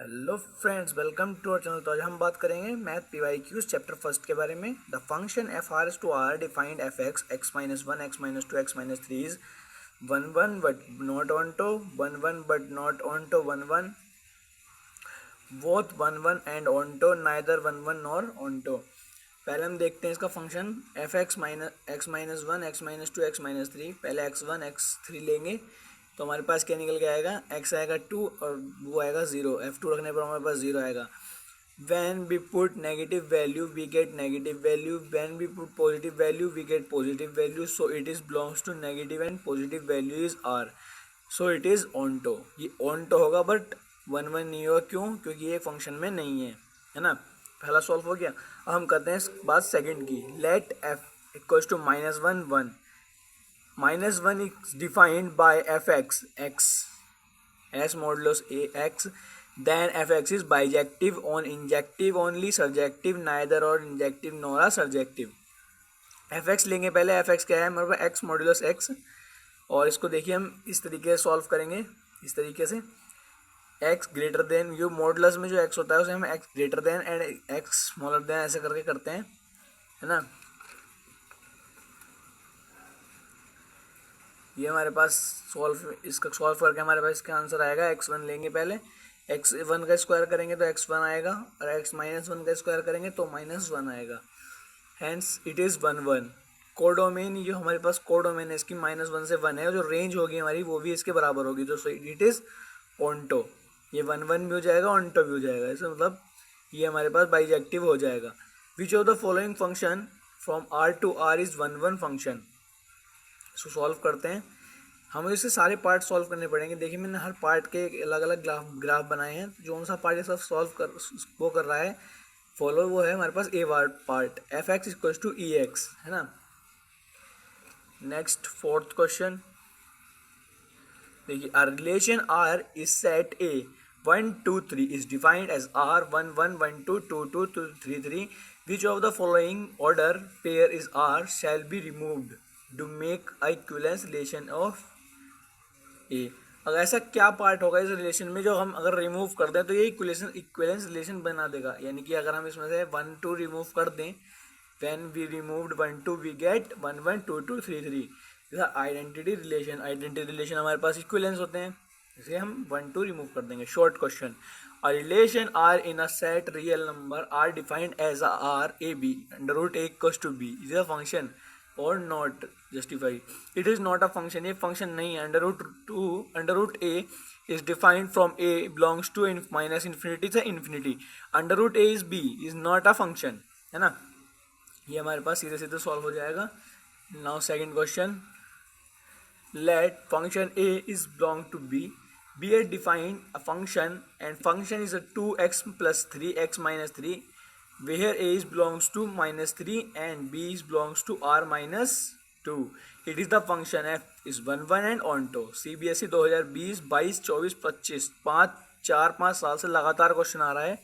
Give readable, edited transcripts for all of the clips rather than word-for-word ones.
Hello friends, welcome to our channel. तो आज हम बात करेंगे मैथ PYQs चैप्टर फर्स्ट के बारे में। The function F R is to R defined F X X minus one X minus two X minus three is one one but not onto one one but not onto one one both one one and onto neither one one nor onto. पहले हम देखते हैं इसका function F X minus one X minus two X minus three. पहले X one x three लेंगे तो हमारे पास क्या निकल के आएगा, x आएगा 2 और वो आएगा 0। f2 रखने पर हमारे पास 0 आएगा। when we put negative value we get negative value, when we put positive value we get positive value, so it is belongs to negative and positive value is r, so it is onto। ये onto होगा but 1 1 नहीं होगा। क्यों? क्योंकि ये function में नहीं है ना। पहला सॉल्व हो गया। अब हम करते हैं इस बात सेकंड की। Let f equals to minus one one. minus 1 is defined by fx x as modulus a x, then fx is bijective on injective only, surjective neither or injective nor a surjective। fx लेंगे पहले। fx क्या है हमारे पास, x modulus x। और इसको देखिए हम इस तरीके से सॉल्व करेंगे, इस तरीके से x ग्रेटर देन, जो मॉडुलस में जो x होता है उसे हम x greater than and x smaller than ऐसे करके करते हैं, है ना। ये हमारे पास इसका सॉल्व करके हमारे पास इसका आंसर आएगा। x1 लेंगे पहले, x1 का स्क्वायर करेंगे तो x1 आएगा, और x माइनस वन का स्क्वायर करेंगे तो -1 आएगा। Hence it is 1 1। कोडोमेन, जो हमारे पास कोडोमेन है इसकी -1 से 1 है, जो रेंज होगी हमारी वो भी इसके बराबर होगी, तो इट इज़ ऑन्टो। ये 1 1 भी हो जाएगा, ऑन्टो भी हो जाएगा। इसका मतलब ये हमारे पास बाइजेक्टिव हो जाएगा। विच of the following function from r to r is 1 1 function. इसको सॉल्व करते हैं। हमें इससे सारे पार्ट सॉल्व करने पड़ेंगे। देखिए मैंने हर पार्ट के अलग अलग ग्राफ बनाए हैं। जो सा पार्ट ये सब सॉल्व कर रहा है फॉलो, वो है हमारे पास a part f x equals to e x, है ना। नेक्स्ट फोर्थ क्वेश्चन देखिए। A relation R is set A 1 2 3 is defined as R 1 1 1 2 2 2 2 3 3। Which of the following order pair is R shall be removed to make a equivalence relation of A. अगर ऐसा क्या part होगा इस relation में जो हम अगर रिमूव कर दें तो ये इक्विवेलेंस रिलेशन बना देगा। यानी कि अगर हम इसमें से 1 2 रिमूव कर दें, when we removed 1 2 we get 1 1 2 2 3 3। जैसा आइडेंटिटी रिलेशन हमारे पास इक्विवेलेंस होते हैं, इसे हम 1 2 रिमूव कर देंगे। Short question. A relation R in a set real number R defined as R A B under root A equals to B is a function और not justify. It is not a function, ये function नहीं है। Under root A is defined from A belongs to minus infinity से infinity. Under root A is B is not a function, है ना। ये हमारे पास सीधे सीधे सॉल्व हो जाएगा। Now second question. Let function A is belong to B is defined a function and function is a 2x plus 3x minus 3 where a is belongs to -3 and b is belongs to r minus 2। it is the function f is 1 1 and onto। CBSE 2020 22 24 25 4-5 साल से लगातार question आ रहा है।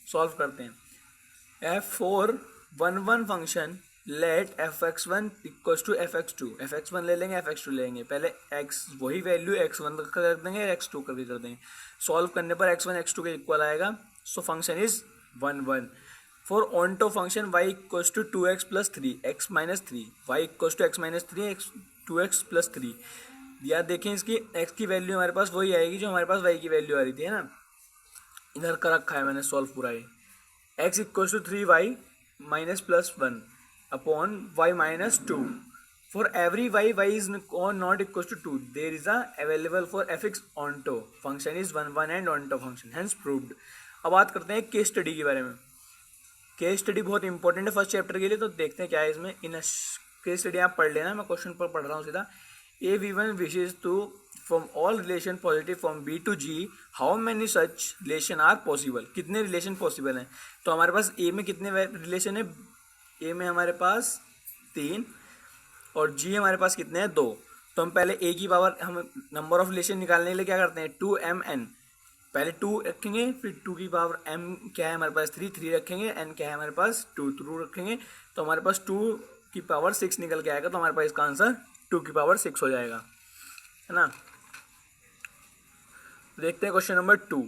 Solve करते हैं। f4 1 1 function let fx1 equals to fx2। fx1 ले लेंगे, fx2 लेंगे। पहले x वही वैल्यू x1 का कर देंगे, x2 का भी कर देंगे। सॉल्व करने पर x1 x2 के इक्वल आएगा, so function is 1 1। For onto function y equals to 2x plus 3 x minus 3, y equals to x minus 3 x 2x plus 3। या देखें इसकी x की वैल्यू हमारे पास वही आएगी जो हमारे पास y की वैल्यू आ रही थी, है ना। इधर कर रखा है मैंने सॉल्व पूरा ही। x equals to 3y minus plus 1 upon y minus 2। For every y is not equals to 2 there is a available for fx onto function is 1 1 and onto function hence proved। अब बात करते हैं case study के बारे में। Case study बहुत important है first chapter के लिए, तो देखते हैं क्या है इसमें। इन केस स्टडी आप पढ़ लेना, मैं क्वेश्चन पर पढ़ रहा हूँ सीधा। A v1 wishes to from all relation positive from b to g how many such relation are possible. कितने रिलेशन पॉसिबल हैं? तो हमारे पास ए में कितने रिलेशन है? ए में हमारे पास 3 और जी हमारे पास कितने हैं? 2। तो हम पहले ए की पावर, हम नंबर ऑफ रिलेशन निकालने के लिए क्या करते हैं, 2mn। पहले 2 रखेंगे, फिर 2 की पावर m क्या है हमारे पास 3 रखेंगे, n क्या है हमारे पास 2 रखेंगे, तो हमारे पास 2 की पावर 6 निकल के आएगा। तो हमारे पास इसका आंसर 2 की पावर 6 हो जाएगा, है ना। देखते हैं क्वेश्चन नंबर 2।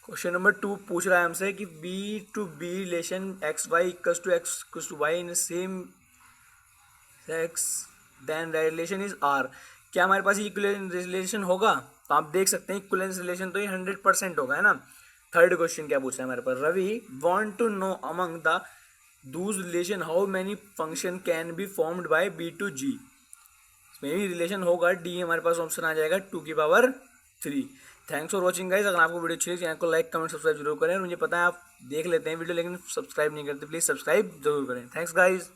क्वेश्चन नंबर 2 पूछ रहा है हमसे कि B to B relation X Y equals to X equals to Y in same X then relation is R. क्या हमारे पास इक्विवेलेंस रिलेशन होगा? तो आप देख सकते हैं इक्विवेलेंस रिलेशन तो ये 100% होगा, है ना। थर्ड क्वेश्चन क्या पूछा है हमारे पास, Ravi want to know among the those relation how many function can be formed by B to G. इसमें भी रिलेशन होगा, डी हमारे पास ऑप्शन आ जाएगा 2 की power 3। Thanks for watching guys. अगर आपको वीडियो अच्छी लगी चैनल को लाइक कमेंट सब्सक्राइब जरूर करें। और मुझे पता है आप देख लेते हैं वीडियो लेकिन सब्सक्राइब नहीं करते, प्लीज़ सब्सक्राइब जरूर करें। Thanks guys.